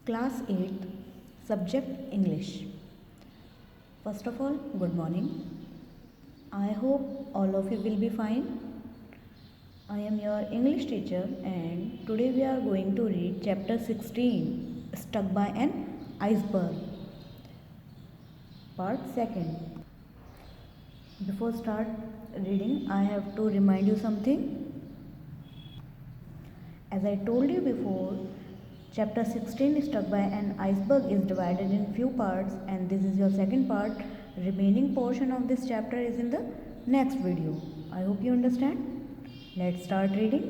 Class 8th, Subject English. First of all, good morning. I hope all of you will be fine. I am your English teacher and today we are going to read chapter 16, Stuck by an Iceberg, part 2nd. Before start reading, I have to remind you something. As I told you before, chapter 16 Stuck by an Iceberg is divided in few parts and this is your second part. Remaining portion of this chapter is in the next video. I hope you understand. Let's start reading.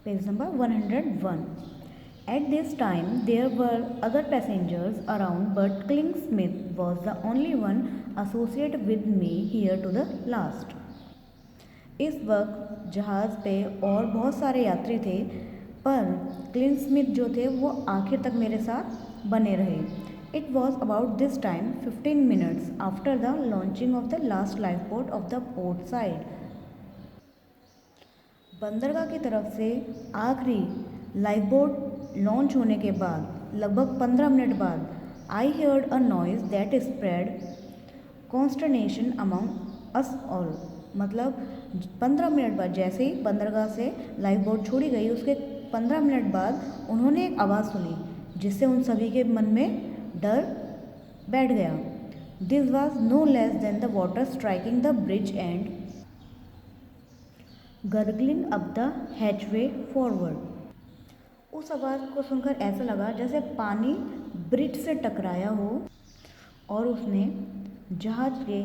Page number 101. At this time there were other passengers around but Clint-Smith was the only one associated with me here to the last. इस वक्त जहाज़ पे और बहुत सारे यात्री थे पर क्लिंट-स्मिथ जो थे वो आखिर तक मेरे साथ बने रहे. It was about this time 15 minutes after the launching of the last life boat of the port side. बंदरगाह की तरफ से आखिरी लाइफ बोट लॉन्च होने के बाद लगभग 15 मिनट बाद I heard a noise that spread consternation among us all. मतलब 15 मिनट बाद जैसे ही बंदरगाह से लाइफ बोट छोड़ी गई उसके 15 मिनट बाद उन्होंने एक आवाज़ सुनी जिससे उन सभी के मन में डर बैठ गया. This was no less than the water striking the bridge and gurgling up the hatchway forward. उस आवाज़ को सुनकर ऐसा लगा जैसे पानी ब्रिज से टकराया हो और उसने जहाज के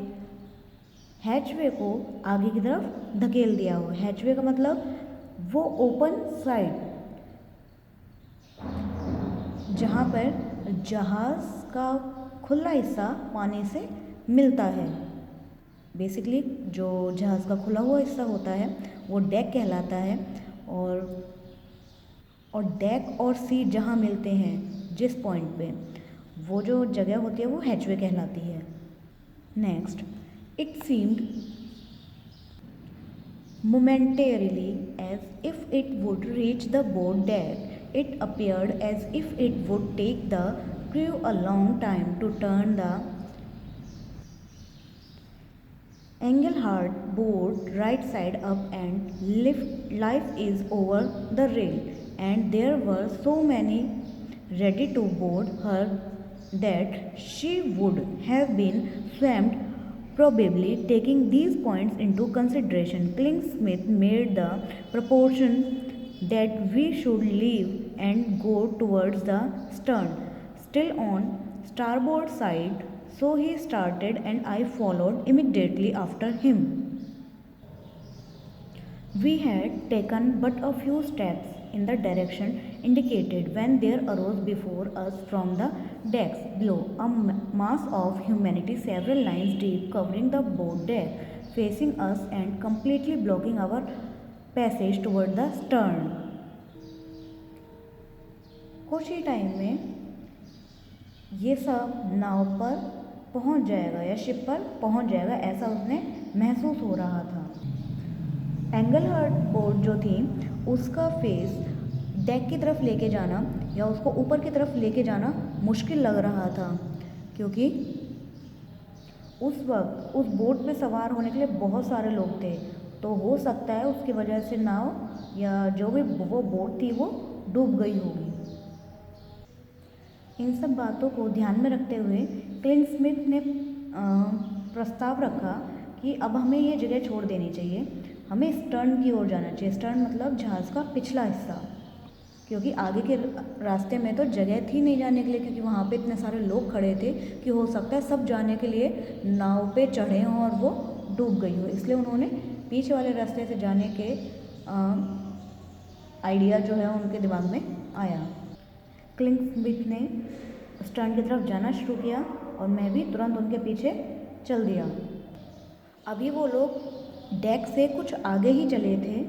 हैचवे को आगे की तरफ धकेल दिया हो. हैचवे का मतलब वो ओपन साइड जहाँ पर जहाज़ का खुला हिस्सा पानी से मिलता है. बेसिकली जो जहाज़ का खुला हुआ हिस्सा होता है वो डेक कहलाता है और डेक और सीट जहाँ मिलते हैं जिस पॉइंट पे वो जो जगह होती है वो हैचवे कहलाती है. Next, it seemed momentarily as if it would reach the boat deck. It appeared as if it would take the crew a long time to turn the Engelhard boat right side up and life is over the rail, and there were so many ready to board her that she would have been swamped. Probably taking these points into consideration, Clint-Smith made the proposition that we should leave and go towards the stern, still on starboard side. So he started and I followed immediately after him. We had taken but a few steps in the direction indicated when there arose before us from the decks below a mass of humanity several lines deep, covering the boat deck, facing us and completely blocking our passage toward the stern. कुछ ही time में ये सब नाव पर पहुंच जाएगा या ship पर पहुंच जाएगा ऐसा उसने महसूस हो रहा था. एंगलहर्ड बोट जो थी उसका फेस डेक की तरफ लेके जाना या उसको ऊपर की तरफ लेके जाना मुश्किल लग रहा था क्योंकि उस वक्त उस बोट पे सवार होने के लिए बहुत सारे लोग थे. तो हो सकता है उसकी वजह से नाव या जो भी वो बोट थी वो डूब गई होगी. इन सब बातों को ध्यान में रखते हुए क्लिंट-स्मिथ ने प्रस्ताव रखा कि अब हमें ये जगह छोड़ देनी चाहिए. हमें स्टर्न की ओर जाना चाहिए. स्टर्न मतलब जहाज़ का पिछला हिस्सा, क्योंकि आगे के रास्ते में तो जगह थी नहीं जाने के लिए क्योंकि वहाँ पे इतने सारे लोग खड़े थे कि हो सकता है सब जाने के लिए नाव पे चढ़े हों और वो डूब गई हो. इसलिए उन्होंने पीछे वाले रास्ते से जाने के आइडिया जो है उनके दिमाग में आया. क्लिंट-स्मिथ ने स्टर्न की तरफ जाना शुरू किया और मैं भी तुरंत उनके पीछे चल दिया. अभी वो लोग डेक से कुछ आगे ही चले थे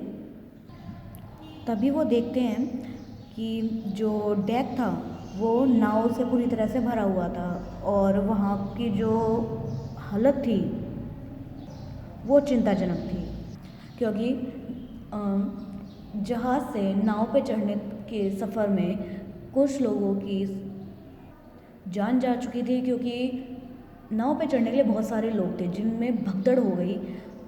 तभी वो देखते हैं कि जो डेक था वो नाव से पूरी तरह से भरा हुआ था और वहाँ की जो हालत थी वो चिंताजनक थी क्योंकि जहाज़ से नाव पे चढ़ने के सफ़र में कुछ लोगों की जान जा चुकी थी, क्योंकि नाव पे चढ़ने के लिए बहुत सारे लोग थे जिनमें भगदड़ हो गई।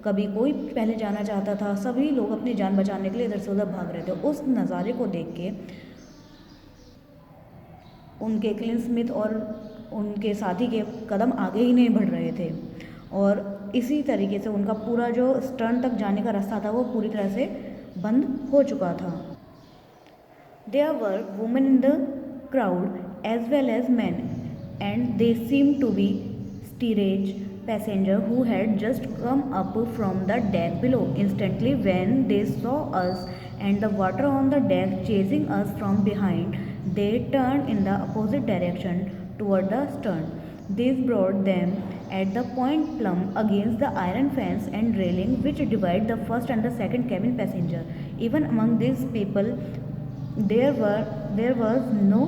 कभी कोई पहले जाना चाहता था, सभी लोग अपनी जान बचाने के लिए इधर से उधर भाग रहे थे। उस नज़ारे को देख के उनके क्लिन स्मिथ और उनके साथी के कदम आगे ही नहीं बढ़ रहे थे, और इसी तरीके से उनका पूरा जो स्टर्न तक जाने का रास्ता था वो पूरी तरह से बंद हो चुका था। There were women in the crowd as well as men, and they seemed to be steerage passengers who had just come up from the deck below. Instantly, when they saw us and the water on the deck chasing us from behind, they turned in the opposite direction toward the stern. This brought them at the point plumb against the iron fence and railing which divide the first and the second cabin passenger. Even among these people, there was no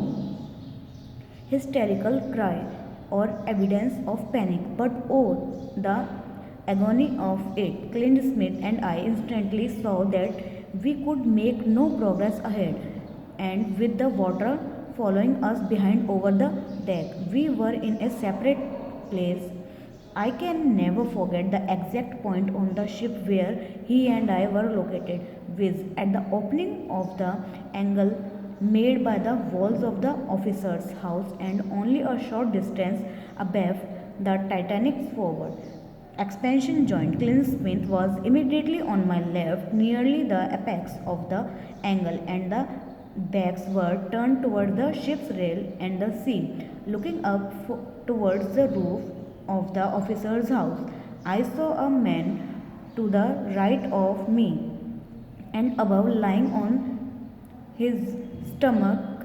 hysterical cry or evidence of panic, but oh, the agony of it. Clint Smith and I instantly saw that we could make no progress ahead, and with the water following us behind over the deck, we were in a separate place. I can never forget the exact point on the ship where he and I were located, viz. At the opening of the angle made by the walls of the officer's house and only a short distance above the Titanic's forward expansion joint. Clint Smith was immediately on my left, nearly the apex of the angle, and the backs were turned toward the ship's rail and the sea. Looking up towards the roof of the officer's house, I saw a man to the right of me and above, lying on his stomach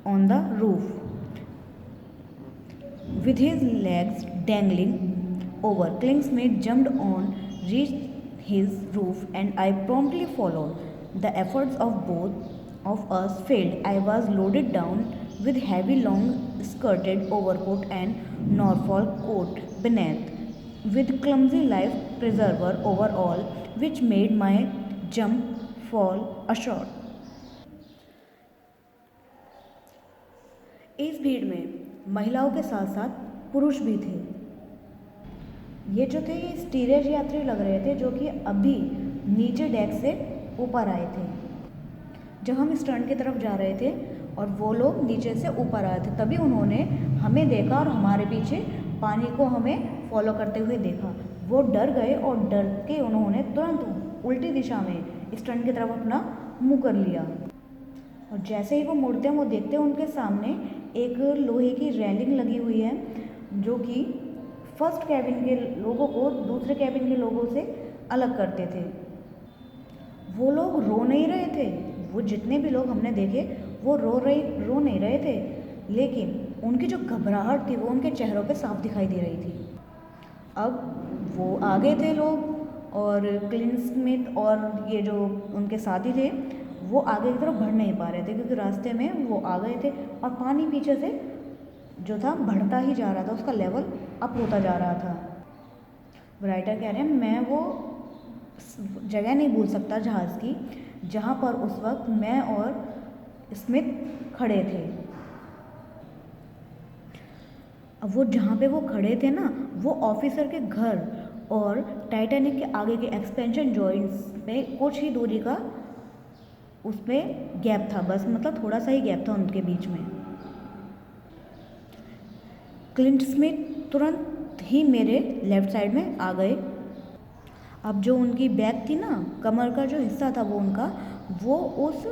on the roof, with his legs dangling over. Clint Smith jumped on, reached his roof, and I promptly followed. The efforts of both of us failed. I was loaded down with heavy long-skirted overcoat and Norfolk coat beneath, with clumsy life preserver over all, which made my jump fall ashore. इस भीड़ में महिलाओं के साथ साथ पुरुष भी थे। ये जो थे ये स्टीरियज यात्री लग रहे थे, जो कि अभी नीचे डेक से ऊपर आए थे। जब हम स्टर्न की तरफ जा रहे थे और वो लोग नीचे से ऊपर आए थे, तभी उन्होंने हमें देखा और हमारे पीछे पानी को हमें फॉलो करते हुए देखा। वो डर गए और डर के उन्होंने तुरंत उल्टी दिशा में स्टर्न की तरफ अपना मुंह कर लिया, और जैसे ही वो मुड़ते हैं वो देखते हैं उनके सामने एक लोहे की रेलिंग लगी हुई है, जो कि फर्स्ट कैबिन के लोगों को दूसरे कैबिन के लोगों से अलग करते थे। वो लोग रो नहीं रहे थे, वो जितने भी लोग हमने देखे वो रो नहीं रहे थे, लेकिन उनकी जो घबराहट थी वो उनके चेहरों पे साफ दिखाई दे रही थी। अब वो आगे थे लोग, और क्लिंट स्मिथ और ये जो उनके साथी थे वो आगे की तरफ बढ़ नहीं पा रहे थे, क्योंकि रास्ते में वो आ गए थे और पानी पीछे से जो था बढ़ता ही जा रहा था, उसका लेवल अप होता जा रहा था। राइटर कह रहे हैं, मैं वो जगह नहीं भूल सकता जहाज़ की जहाँ पर उस वक्त मैं और स्मिथ खड़े थे। अब वो जहाँ पे वो खड़े थे ना, वो ऑफिसर के घर और टाइटैनिक के आगे के एक्सपेंशन जॉइंट्स पे कुछ ही दूरी का उसमें गैप था, बस मतलब थोड़ा सा ही गैप था उनके बीच में। क्लिंट स्मिथ तुरंत ही मेरे लेफ़्ट साइड में आ गए। अब जो उनकी बैक थी ना, कमर का जो हिस्सा था वो उनका, वो उस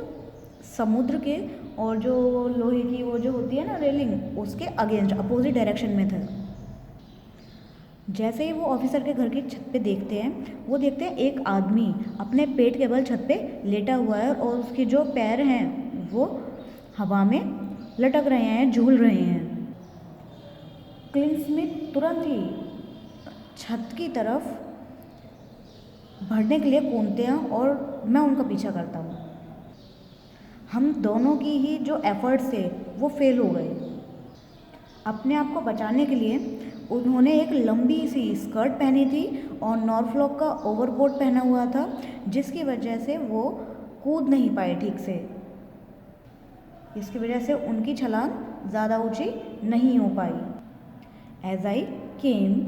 समुद्र के और जो लोहे की वो जो होती है ना रेलिंग, उसके अगेंस्ट अपोजिट डायरेक्शन में था। जैसे ही वो ऑफिसर के घर की छत पे देखते हैं, वो देखते हैं एक आदमी अपने पेट के बल छत पे लेटा हुआ है और उसके जो पैर हैं वो हवा में लटक रहे हैं, झूल रहे हैं। क्लिंट स्मिथ तुरंत ही छत की तरफ बढ़ने के लिए कूदते हैं और मैं उनका पीछा करता हूँ। हम दोनों की ही जो एफर्ट्स थे वो फेल हो गए। अपने आप को बचाने के लिए उन्होंने एक लंबी सी स्कर्ट पहनी थी और नॉर्फॉक का ओवरकोट पहना हुआ था, जिसकी वजह से वो कूद नहीं पाए ठीक से। इसकी वजह से उनकी छलांग ज़्यादा ऊंची नहीं हो पाई। As I came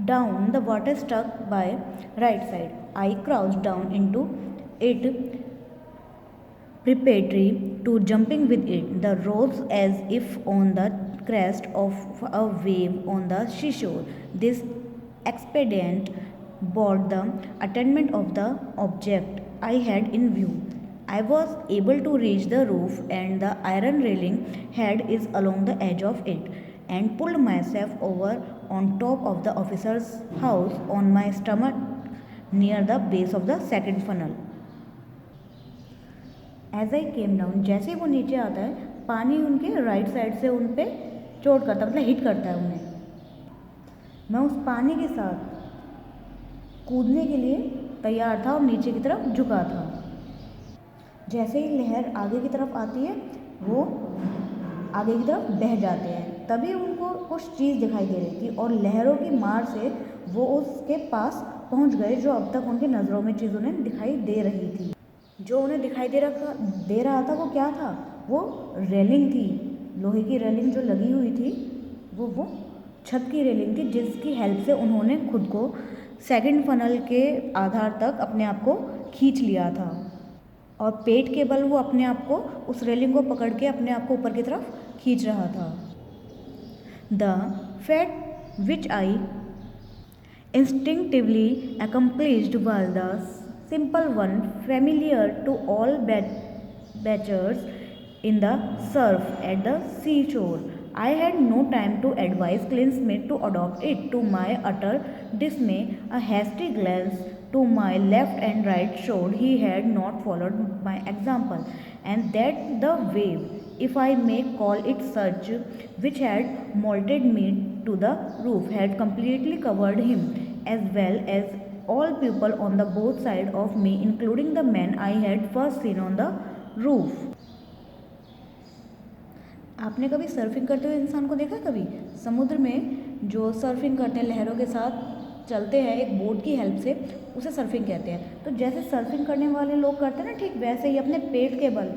down the water struck by right side, I crouch down into it preparatory to jumping with it. The rose as if on the crest of a wave on the seashore. This expedient brought the attainment of the object I had in view. I was able to reach the roof and the iron railing head is along the edge of it and pulled myself over on top of the officer's house on my stomach near the base of the second funnel. As I came down, जैसे ही वो नीचे आता है पानी उनके right side से उन पर चोट करता है, मतलब हिट करता है उन्हें। मैं उस पानी के साथ कूदने के लिए तैयार था और नीचे की तरफ झुका था। जैसे ही लहर आगे की तरफ आती है वो आगे की तरफ बह जाते हैं, तभी उनको कुछ चीज़ दिखाई दे रही थी और लहरों की मार से वो उसके पास पहुंच गए जो अब तक उनकी नज़रों में चीज़ उन्हें दिखाई दे रही थी। जो उन्हें दिखाई दे रहा था वो क्या था? वो रेलिंग थी, लोहे की रेलिंग जो लगी हुई थी वो छत की रेलिंग थी, जिसकी हेल्प से उन्होंने खुद को सेकंड फनल के आधार तक अपने आप को खींच लिया था और पेट के बल वो अपने आप को उस रेलिंग को पकड़ के अपने आप को ऊपर की तरफ खींच रहा था। The fat which I instinctively accomplished was the simple one familiar to all batchers in the surf at the seashore. I had no time to advise Clint Smith to adopt it. To my utter dismay, a hasty glance to my left and right showed he had not followed my example, and that the wave, if I may call it such, which had molted me to the roof, had completely covered him, as well as all people on the both sides of me, including the men I had first seen on the roof. आपने कभी surfing करते हुए इंसान को देखा? कभी समुद्र में जो सर्फिंग करते हैं, लहरों के साथ चलते हैं एक बोट की हेल्प से, उसे सर्फिंग कहते हैं। तो जैसे सर्फिंग करने वाले लोग करते हैं ना, ठीक वैसे ही अपने पेट के बल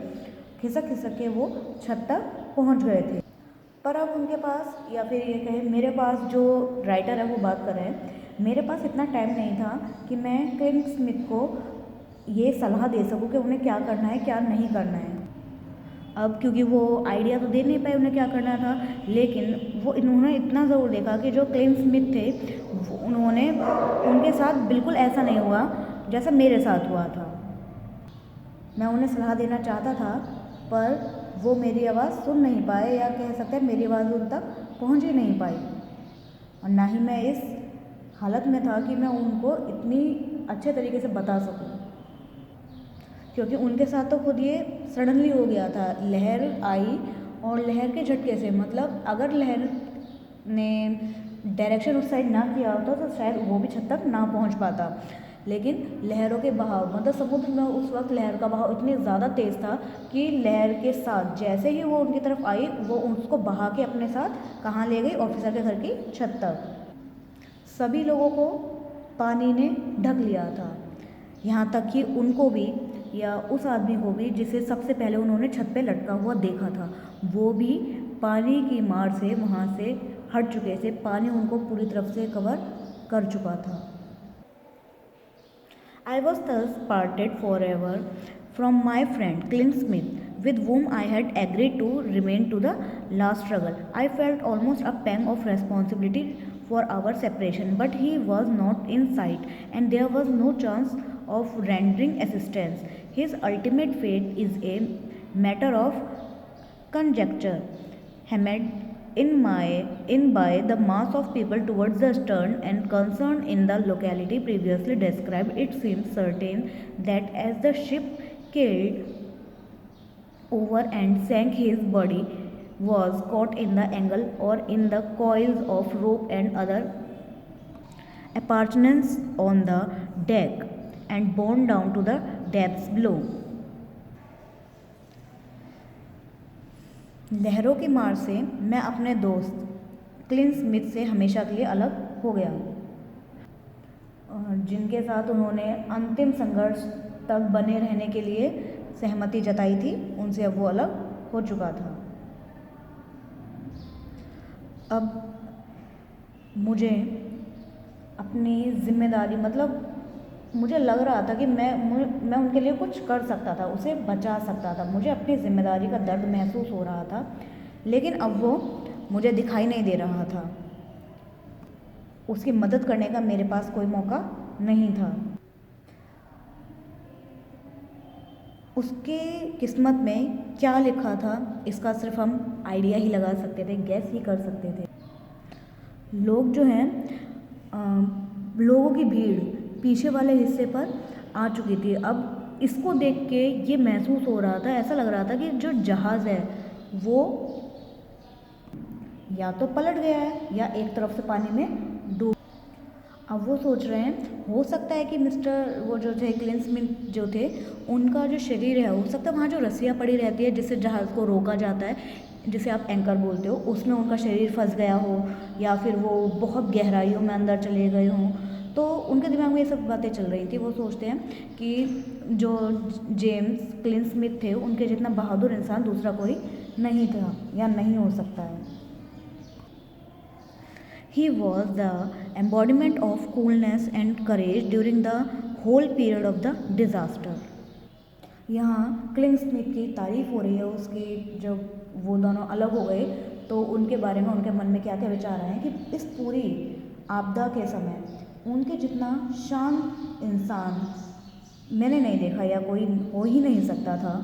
खिसक खिसक के वो छत तक पहुंच गए थे। पर अब उनके पास, या फिर ये कहें मेरे पास, जो राइटर है वो बात कर रहे हैं, मेरे पास इतना टाइम नहीं था कि मैं क्लिंट स्मिथ को ये सलाह दे सकूं कि उन्हें क्या करना है क्या नहीं करना है। अब क्योंकि वो आइडिया तो दे नहीं पाए उन्हें क्या करना था, लेकिन वो इन्होंने इतना ज़रूर देखा कि जो क्लिंट स्मिथ थे उन्होंने उनके साथ बिल्कुल ऐसा नहीं हुआ जैसा मेरे साथ हुआ था। मैं उन्हें सलाह देना चाहता था पर वो मेरी आवाज़ सुन नहीं पाए, या कह सकते हैं मेरी आवाज़ उन तक पहुंच ही नहीं पाई, और ना ही मैं इस हालत में था कि मैं उनको इतनी अच्छे तरीके से बता सकूं, क्योंकि उनके साथ तो खुद ये सडनली हो गया था। लहर आई और लहर के झटके से, मतलब अगर लहर ने डायरेक्शन उस साइड ना किया होता तो शायद वो भी छत तक ना पहुंच पाता, लेकिन लहरों के बहाव, मतलब समुद्र में उस वक्त लहर का बहाव इतनी ज़्यादा तेज़ था कि लहर के साथ जैसे ही वो उनकी तरफ आई वो उसको बहा के अपने साथ कहाँ ले गई? ऑफिसर के घर की छत तक। सभी लोगों को पानी ने ढक लिया था, यहाँ तक कि उनको भी, या उस आदमी को भी जिसे सबसे पहले उन्होंने छत पे लटका हुआ देखा था, वो भी पानी की मार से वहाँ से हट चुके थे। पानी उनको पूरी तरफ से कवर कर चुका था। I was thus parted forever from my friend Clint Smith, with whom I had agreed to remain to the last struggle. I felt almost a pang of responsibility for our separation, but he was not in sight, and there was no chance of rendering assistance. His ultimate fate is a matter of conjecture, hammered in by the mass of people towards the stern and concerned in the locality previously described. It seems certain that as the ship keeled over and sank, his body was caught in the angle or in the coils of rope and other appurtenances on the deck and borne down to the depths below. लहरों की मार से मैं अपने दोस्त Clint Smith से हमेशा के लिए अलग हो गया, जिनके साथ उन्होंने अंतिम संघर्ष तक बने रहने के लिए सहमति जताई थी, उनसे अब वो अलग हो चुका था। अब मुझे अपनी जिम्मेदारी, मतलब मुझे लग रहा था कि मैं उनके लिए कुछ कर सकता था, उसे बचा सकता था, मुझे अपनी जिम्मेदारी का दर्द महसूस हो रहा था, लेकिन अब वो मुझे दिखाई नहीं दे रहा था। उसकी मदद करने का मेरे पास कोई मौका नहीं था। उसके किस्मत में क्या लिखा था, इसका सिर्फ हम आइडिया ही लगा सकते थे, गैस ही कर सकते थे। लोग जो हैं, लोगों की भीड़ पीछे वाले हिस्से पर आ चुकी थी। अब इसको देख के ये महसूस हो रहा था, ऐसा लग रहा था कि जो जहाज़ है वो या तो पलट गया है या एक तरफ से पानी में डूब। अब वो सोच रहे हैं, हो सकता है कि मिस्टर वो जो थे क्लिंट स्मिथ जो थे, उनका जो शरीर है, हो सकता है वहाँ जो रस्सियाँ पड़ी रहती है जिससे जहाज़ को रोका जाता है, जिसे आप एंकर बोलते हो, उसमें उनका शरीर फंस गया हो, या फिर वो बहुत गहराइयों में अंदर चले गए हों। तो उनके दिमाग में ये सब बातें चल रही थी। वो सोचते हैं कि जो जेम्स क्लिंट स्मिथ थे, उनके जितना बहादुर इंसान दूसरा कोई नहीं था या नहीं हो सकता है। He was the embodiment of coolness and courage during the whole period of the disaster. यहाँ क्लिंट स्मिथ की तारीफ हो रही है उसकी। जब वो दोनों अलग हो गए तो उनके बारे में उनके मन में क्या क्या विचार आए कि इस पूरी आपदा के समय उनके जितना शांत इंसान मैंने नहीं देखा या कोई हो ही नहीं सकता था।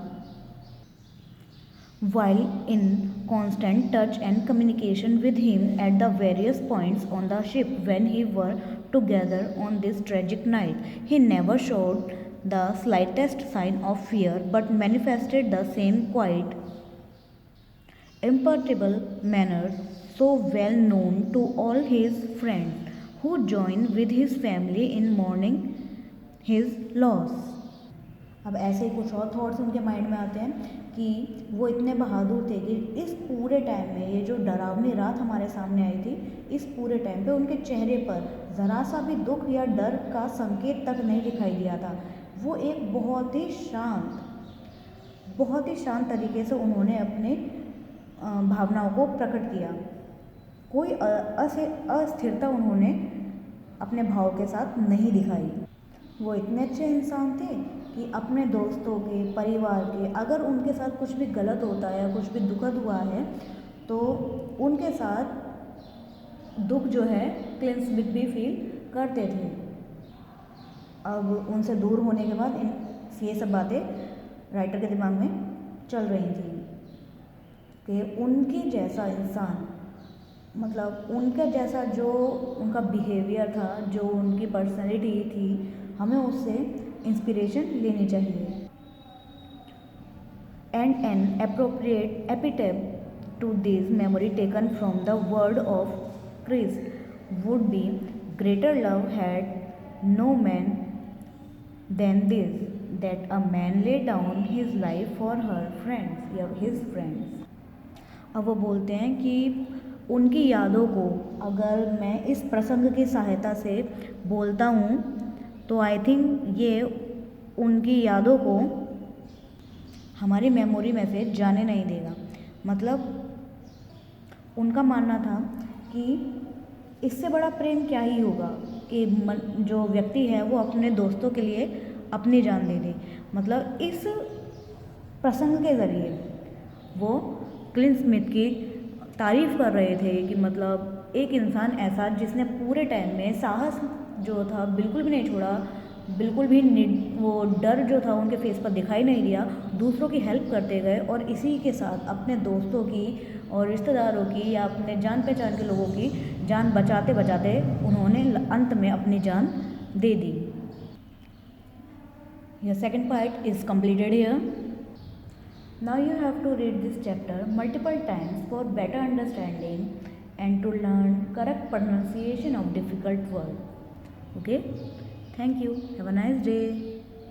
While in constant touch and communication with him at the various points on the ship when he were together on this tragic night, he never showed the slightest sign of fear but manifested the same quiet, imperturbable manner so well known to all his friends who joined with his family in mourning his loss. अब ऐसे ही कुछ और thoughts उनके mind में आते हैं कि वो इतने बहादुर थे कि इस पूरे टाइम में, ये जो डरावनी रात हमारे सामने आई थी, इस पूरे टाइम पे उनके चेहरे पर ज़रा सा भी दुख या डर का संकेत तक नहीं दिखाई दिया था। वो एक बहुत ही शांत तरीके से उन्होंने अपने भावनाओं को प्रकट किया। कोई अस्थिरता उन्होंने अपने भाव के साथ नहीं दिखाई। वो इतने अच्छे इंसान थे कि अपने दोस्तों के, परिवार के, अगर उनके साथ कुछ भी गलत होता है या कुछ भी दुखद हुआ है तो उनके साथ दुख जो है क्लिंट स्मिथ भी फील करते थे। अब उनसे दूर होने के बाद ये सब बातें राइटर के दिमाग में चल रही थी कि उनके जैसा इंसान, मतलब उनका जैसा जो उनका बिहेवियर था, जो उनकी पर्सनैलिटी थी, हमें उससे इंस्पिरेशन लेनी चाहिए। And an appropriate epitaph to this memory taken from the word of Christ would be greater love had no man than this that a man lay down his life for her friends या his friends. अब वो बोलते हैं कि उनकी यादों को अगर मैं इस प्रसंग की सहायता से बोलता हूँ तो आई थिंक ये उनकी यादों को हमारी मेमोरी में से जाने नहीं देगा। मतलब उनका मानना था कि इससे बड़ा प्रेम क्या ही होगा कि जो व्यक्ति है वो अपने दोस्तों के लिए अपनी जान दे दे। मतलब इस प्रसंग के ज़रिए वो क्लिंट स्मिथ की तारीफ़ कर रहे थे कि मतलब एक इंसान ऐसा जिसने पूरे टाइम में साहस जो था बिल्कुल भी नहीं छोड़ा, बिल्कुल भी वो डर जो था उनके फेस पर दिखाई नहीं दिया, दूसरों की हेल्प करते गए और इसी के साथ अपने दोस्तों की और रिश्तेदारों की या अपने जान पहचान के लोगों की जान बचाते बचाते उन्होंने अंत में अपनी जान दे दी। Your second part is completed here. Now you have to read this chapter multiple times for better understanding and to learn correct pronunciation of difficult words. Okay? Thank you. Have a nice day.